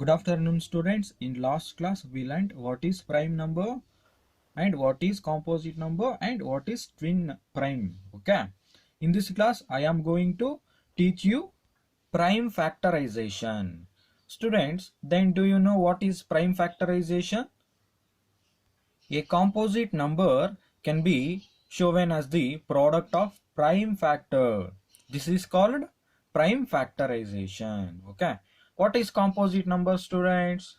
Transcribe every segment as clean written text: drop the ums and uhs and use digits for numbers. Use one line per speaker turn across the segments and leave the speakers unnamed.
Good afternoon, students. In last class, we learned what is prime number and what is composite number and what is twin prime. Okay. In this class, I am going to teach you prime factorization. Students, then do you know what is prime factorization? A composite number can be shown as the product of prime factor. This is called prime factorization. Okay. What is composite number, students?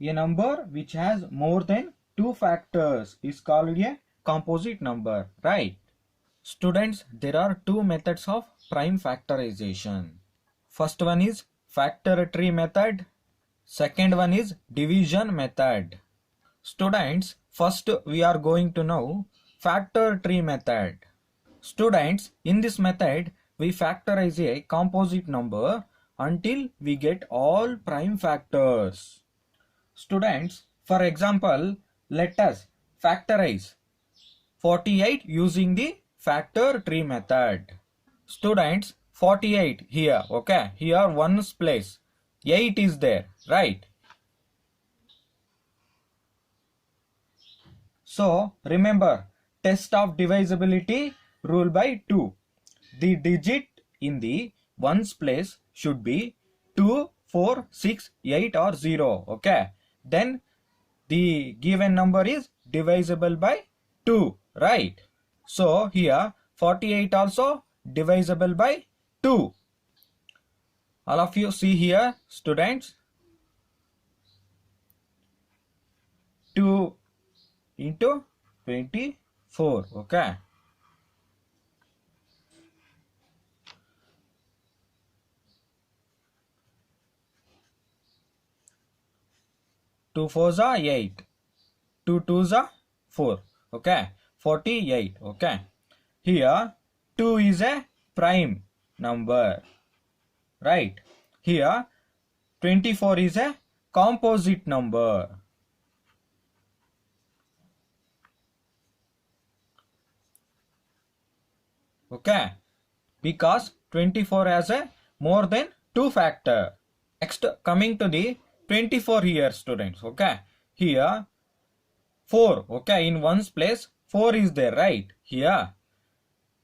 A number which has more than two factors is called a composite number, right? Students, there are two methods of prime factorization. First one is factor tree method. Second one is division method. Students, first we are going to know factor tree method. Students, in this method, we factorize a composite number until we get all prime factors. Students, for example, let us factorize 48 using the factor tree method. Students, 48 here, okay, here ones place, 8 is there, right? So, remember, test of divisibility rule by 2. The digit in the ones place should be 2, 4, 6, 8 or 0, okay? Then the given number is divisible by 2, right? So here 48 also divisible by 2. All of you see here, students, 2 into 24, okay? Two fours are 8, 2 twos are 4, okay? 48, okay? Here 2 is a prime number, right? Here 24 is a composite number. Okay, because 24 has a more than 2 factor. Next, coming to the 24 here, students, okay? Here 4, okay, in ones place 4 is there, right? Here.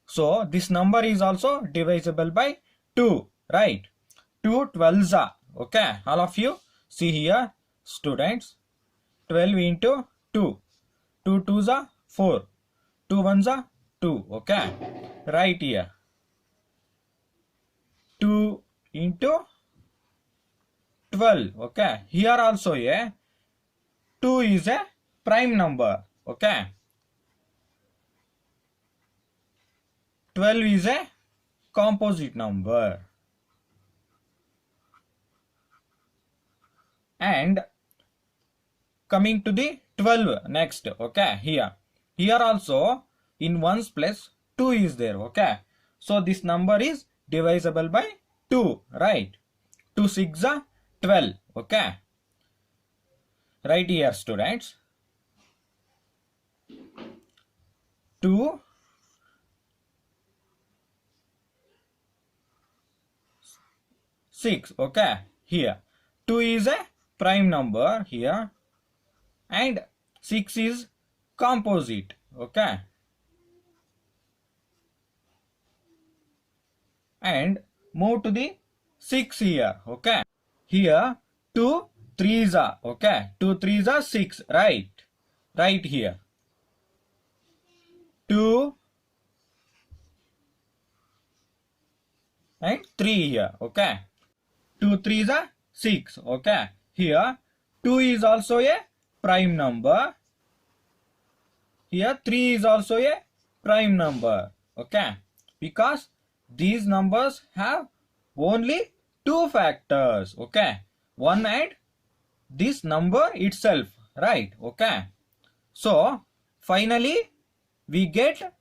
So this number is also divisible by 2, right? 2 12s are, okay? All of you see here, students, 12 into 2. 2 2s are 4. 2 1s are 2, okay? Right here. 2 into 12, okay? Here also a 2 is a prime number, okay? 12 is a composite number. And coming to the 12 next, okay? Here also in ones place 2 is there, okay? So this number is divisible by 2, right? 2 6 are 12, okay? Right here, students. 2 6, okay? Here 2 is a prime number here and 6 is composite, okay? And move to the 6 here, okay? Here 2 3s are, okay? 2 3s are 6, right? Right here. 2 and 3 here, okay? 2 3s are 6, okay? Here 2 is also a prime number. Here 3 is also a prime number, okay? Because these numbers have only two factors, okay? One and this number itself, right? Okay? So finally we get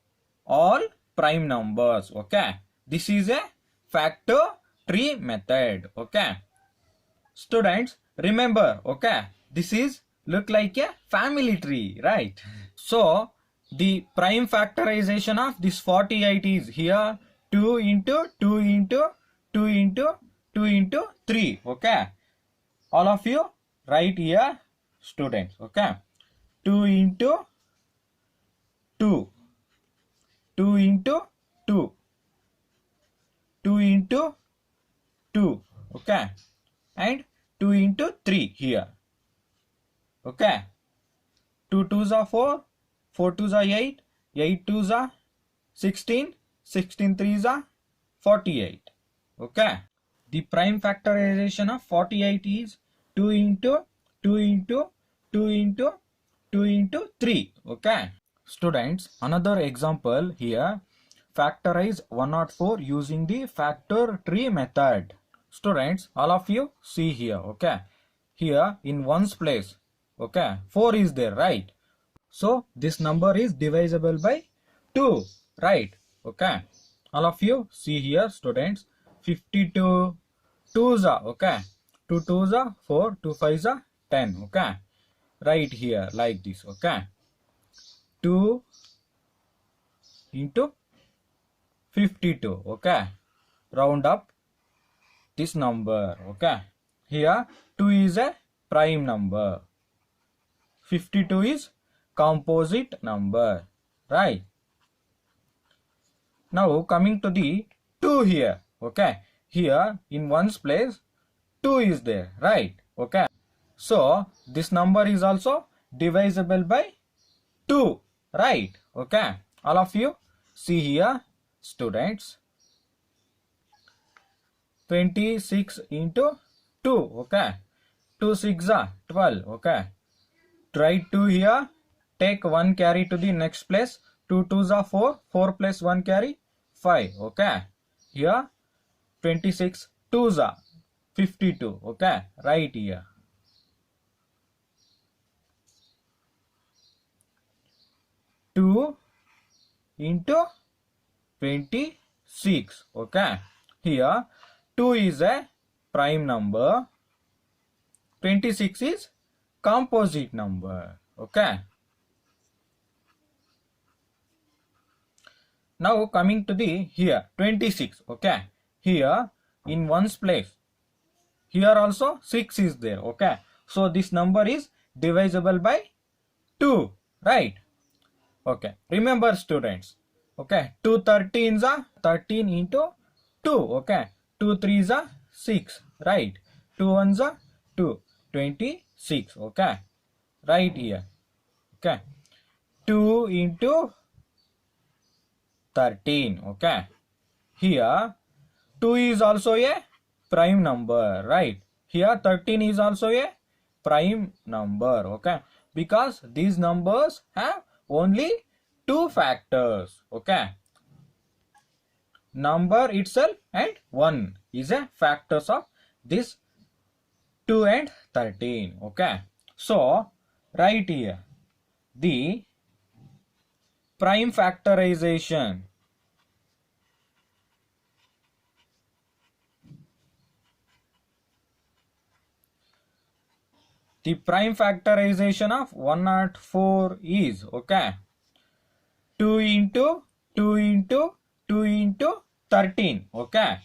all prime numbers, okay? This is a factor tree method, okay? Students, remember, okay, this is look like a family tree, right? So the prime factorization of this 48 is here 2 into 2 into 2 into 2 into 3, okay? all of you write here, students. Okay, 2 into 2, 2 into 2, 2 into 2, okay, and 2 into 3 here, okay. 2 2s are 4, 4 2s are 8, 8 2s are 16, 16 3s are 48, okay. The prime factorization of 48 is 2 into 2 into 2 into 2 into 3, okay. Students, another example here, factorize 104 using the factor tree method. Students, all of you see here, okay. Here in ones place, okay, 4 is there, right? So this number is divisible by 2, right? Okay. All of you see here, students, 52 2s are, okay, 2 2s are 4, 2 5s are 10, okay. Right here like this, okay. 2 into 52, okay. Round up this number, okay. Here 2 is a prime number, 52 is composite number, right? Now coming to the 2 here, okay. Here in ones place 2 is there, right? Okay. So this number is also divisible by 2, right? Okay. All of you see here, students, 26 into 2, okay. 2 6 are 12, okay. Write 2 here, take 1 carry to the next place, 2 2s are 4, 4 plus 1 carry 5, okay. Here 26 2s are 52, okay. Right here. Two into 26, okay. Here 2 is a prime number, 26 is composite number, okay. Now coming to the here 26, okay. Here in ones place, here also 6 is there, okay. So this number is divisible by 2, right? Okay. Remember, students, okay, 2 13s are 13 into 2, okay. 2 3s are 6, right? 2 1s are 2, 26, okay. Right here, okay. 2 into 13, okay. Here 2 is also a prime number, right? Here 13 is also a prime number, okay, because these numbers have only 2 factors, okay. Number itself and 1 is a factors of this 2 and 13, okay. So right here the prime factorization, the prime factorization of 104 is, okay, 2 into 2 into 2 into 13, okay.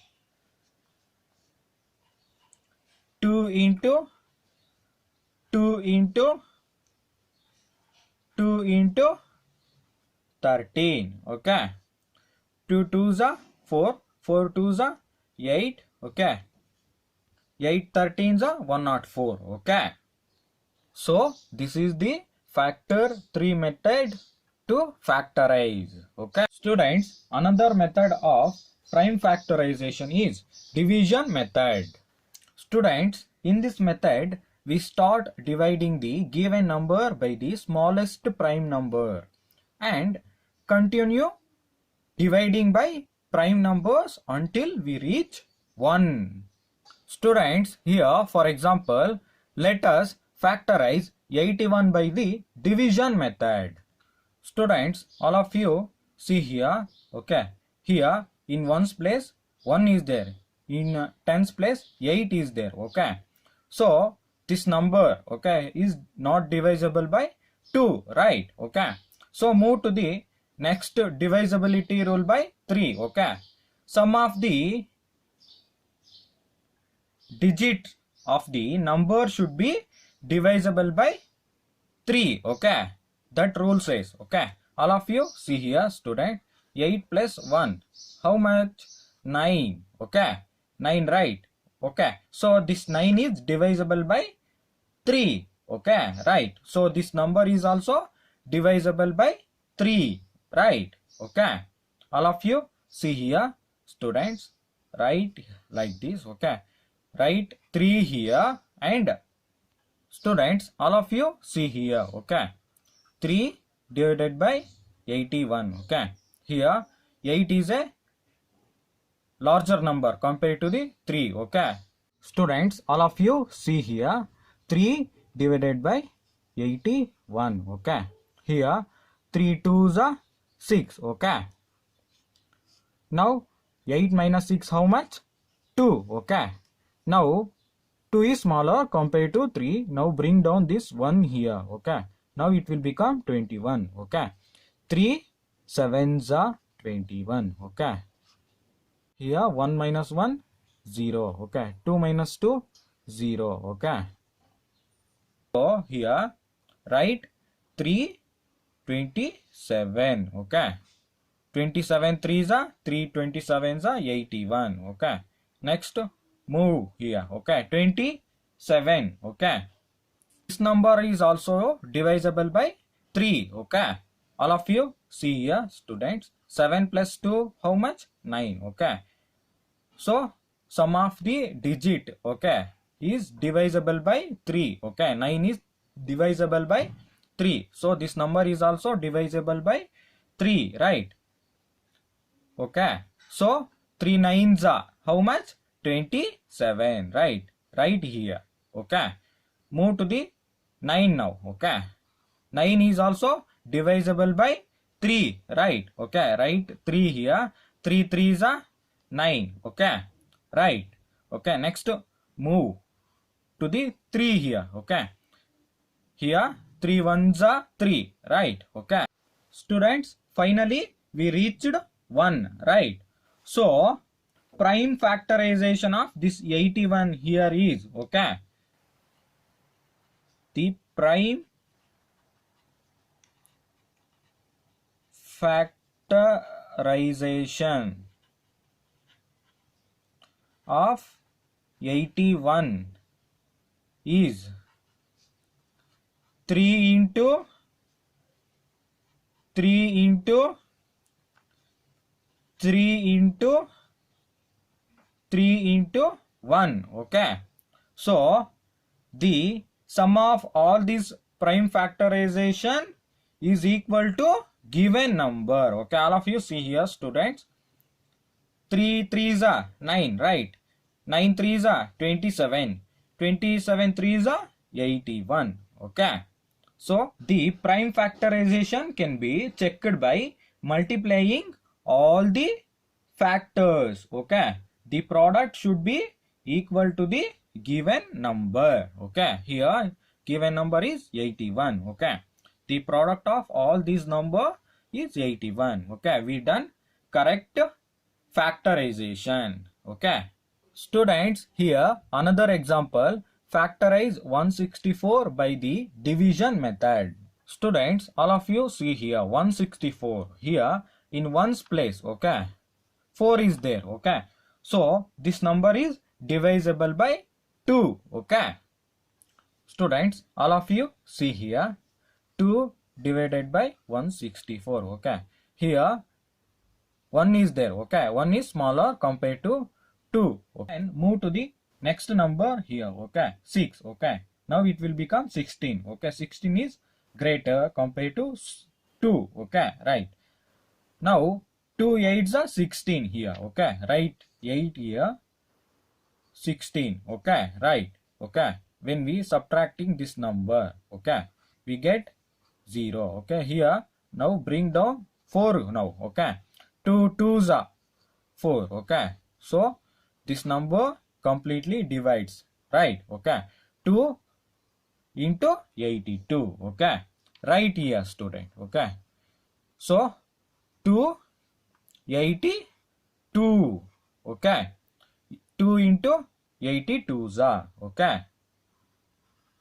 2 into 2 into 2 into 13, okay. 2 2s are 4, 4 2s are 8, okay. 8 13s are 104, okay. So this is the factor 3 method to factorize, okay. Students, another method of prime factorization is division method. Students, in this method we start dividing the given number by the smallest prime number and continue dividing by prime numbers until we reach 1. Students, here for example, let us factorize 81 by the division method. Students, all of you see here, okay. Here in ones place 1 is there, in tens place 8 is there, okay. So this number, okay, is not divisible by 2, right? Okay. So move to the next divisibility rule by 3, okay. Sum of the digits of the number should be divisible by 3. Okay, that rule says. Okay, all of you see here, student. 8 plus 1, how much? 9. Okay, 9, right? Okay, so this 9 is divisible by 3. Okay, right? So this number is also divisible by 3, right? Okay, all of you see here, students, write like this. Okay, write 3 here, and students, all of you see here. Okay, 3 divided by 81. Okay, here 8 is a larger number compared to the 3. Okay, students, all of you see here, 3 divided by 81. Okay, here 3 2s are 6. Okay, now 8 minus 6, how much? 2. Okay, now 2 is smaller compared to 3. Now bring down this 1 here. Okay, now it will become 21. Okay, 3 7s are 21. Okay, here 1 minus 1, 0. Okay, 2 minus 2, 0. Okay, so here write 3 27. Okay, 27 3s are 3 27s are 81. Okay, next move here. Okay, 27. Okay, this number is also divisible by 3. Okay, all of you see here, students. 7 plus 2, how much? 9. Okay, so sum of the digit, okay, is divisible by 3. Okay, 9 is divisible by 3. So this number is also divisible by 3, right? Okay, so 3 9s are how much? 27, right? Right here. Okay, move to the 9 now. Okay, 9 is also divisible by 3, right? Okay, write 3 here. 3 3s are 9. Okay, right? Okay, next move to the 3 here. Okay, here 3 1s are 3, right? Okay, students, finally we reached 1, right? So prime factorization of this 81 here is, okay, the prime factorization of 81 is 3 into 3 into 3 into 3 into 1. Okay, so the sum of all these prime factorization is equal to given number. Okay, all of you see here, students. 3 3s are 9, right? 9 3s are 27. 27 3s are 81. Okay, so the prime factorization can be checked by multiplying all the factors. Okay, the product should be equal to the given number. Okay, here given number is 81. Okay, the product of all these number is 81. Okay, we done correct factorization. Okay, students, here another example. Factorize 164 by the division method. Students, all of you see here 164. Here in ones place, okay, 4 is there. Okay, so this number is divisible by 2. Okay, students, all of you see here 2 divided by 164. Okay, here 1 is there. Okay, 1 is smaller compared to 2. Okay, and move to the next number here. Okay, 6. Okay, now it will become 16. Okay, 16 is greater compared to 2. Okay, right? Now 2 8s are 16 here. Okay, write 8 here, 16. Okay, right? Okay, when we subtracting this number, okay, we get 0. Okay, here now bring down 4 now. Okay, 2 2s are 4. Okay, so this number completely divides, right? Okay, 2 into 82. Okay, right here, student. Okay, so 282. Okay, 2 into 82s are. Okay.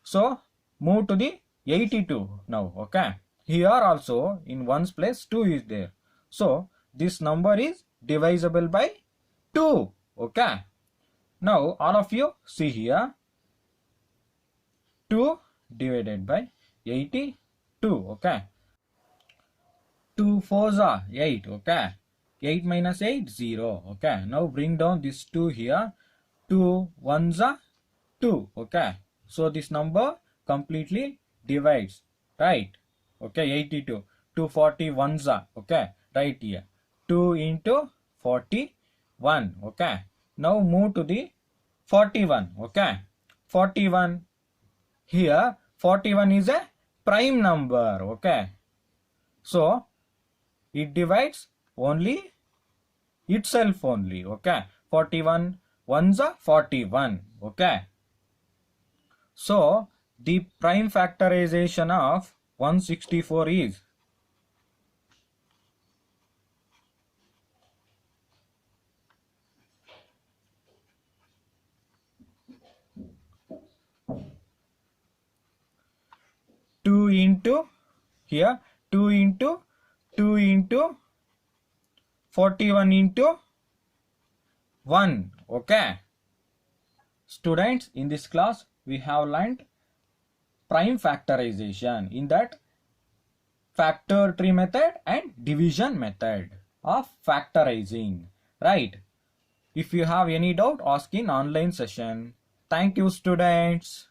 So move to the 82 now. Okay. Here also in ones place 2 is there. So this number is divisible by 2. Okay. Now all of you see here 2 divided by 82. Okay. 2 4s are 8. Okay. 8 minus 8 0. Okay. Now bring down this 2 here. 2 1s are 2. Okay. So this number completely divides. Right. Okay. 82. 241s are. Okay. Right here. 2 into 41. Okay. Now move to the 41. Okay. 41. Here 41 is a prime number. Okay. So it divides only itself only. Okay. 41 ones are 41. Okay. So the prime factorization of 164 is 2 into here 2 into 2 into 41 into 1. Okay. Students, in this class we have learned prime factorization, in that factor tree method and division method of factorizing. Right. If you have any doubt, ask in online session. Thank you, students.